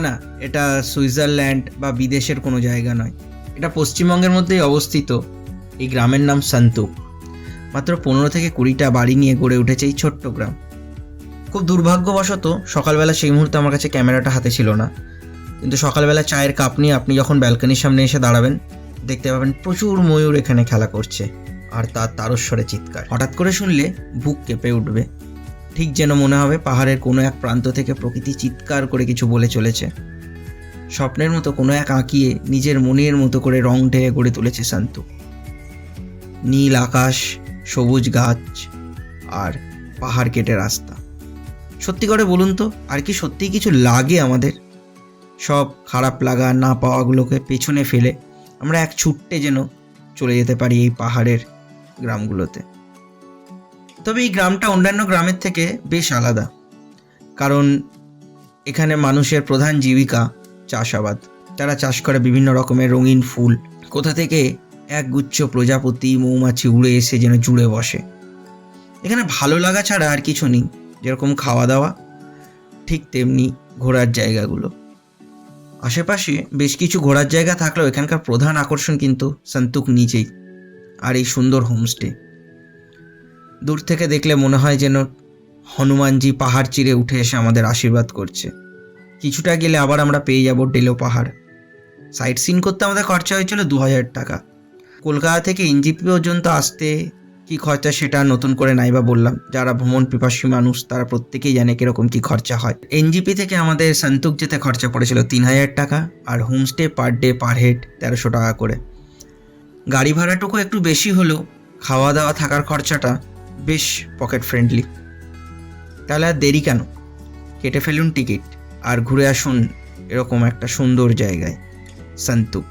না, এটা সুইজারল্যান্ড বা বিদেশের কোনো জায়গা নয়, এটা পশ্চিমবঙ্গের মধ্যেই অবস্থিত। এই গ্রামের নাম সান্তুক। মাত্র 15 থেকে 20টা বাড়ি নিয়ে গড়ে উঠেছে এই ছোট্ট গ্রাম। খুব দুর্ভাগ্যবশত সকালবেলা সেই মুহূর্তে আমার কাছে ক্যামেরাটা হাতে ছিল না, কিন্তু সকালবেলা চায়ের কাপ নিয়ে আপনি যখন ব্যালকনির সামনে এসে দাঁড়াবেন, দেখতে পাবেন প্রচুর ময়ূর এখানে খেলা করছে, আর তার তারস্বরে চিৎকার হঠাৎ করে শুনলে বুক কেঁপে উঠবে। ঠিক যেন মনে হবে পাহাড়ের কোনো এক প্রান্ত থেকে প্রকৃতি চিৎকার করে কিছু বলে চলেছে। স্বপ্নের মতো কোনো এক আঁকিয়ে নিজের মনের মতো করে রং ঢেলে গড়ে তুলেছে সান্তুক। নীল আকাশ, সবুজ গাছ আর পাহাড় কেটে রাস্তা। সত্যি করে বলুন তো, আর কি সত্যিই কিছু লাগে আমাদের? সব খারাপ লাগা না পাওয়াগুলোকে পেছনে ফেলে আমরা এক ছুট্টে যেন চলে যেতে পারি এই পাহাড়ের গ্রামগুলোতে। তবে এই গ্রামটা অন্যান্য গ্রামের থেকে বেশ আলাদা, কারণ এখানে মানুষের প্রধান জীবিকা চাষাবাদ। তারা চাষ করে বিভিন্ন রকমের রঙিন ফুল। কোথা থেকে একগুচ্ছ প্রজাপতি মৌমাছি উড়ে এসে যেন জুড়ে বসে। এখানে ভালো লাগা ছাড়া আর কিছু নেই। যেরকম খাওয়া দাওয়া, ঠিক তেমনি ঘোরার জায়গাগুলো। আশেপাশে বেশ কিছু ঘোরার জায়গা থাকলেও এখানকার প্রধান আকর্ষণ কিন্তু সান্তুক নিজেই, আর এই সুন্দর হোমস্টে। দূর থেকে দেখলে মনে হয় যেন হনুমানজি পাহাড় চিরে উঠে এসে আমাদের আশীর্বাদ করছে। কিছুটা গেলে আবার আমরা পেয়ে যাব ডেলো পাহাড়। সাইট সিন করতে আমাদের খরচা হয়েছিল 2000 টাকা। কলকাতা থেকে এনজিপি পর্যন্ত আসতে কি খরচা সেটা নতুন করে নাইবা বললাম। যারা ভ্রমণ পিপাসী মানুষ তারা প্রত্যেকেই জানে কিরকম কি খরচা হয়। এনজিপি থেকে আমাদের সান্তুক যেতে খরচা পড়েছিল 3000 টাকা, আর homestay per day per head 1300 টাকা করে। গাড়ি ভাড়াটুকু একটু বেশি হলেও খাওয়া দাওয়া থাকার খরচাটা বেশ পকেট ফ্রেন্ডলি। তাহলে আর দেরি কেন, কেটে ফেলুন টিকিট আর ঘুরে আসুন এরকম একটা সুন্দর জায়গায়, সান্তুক।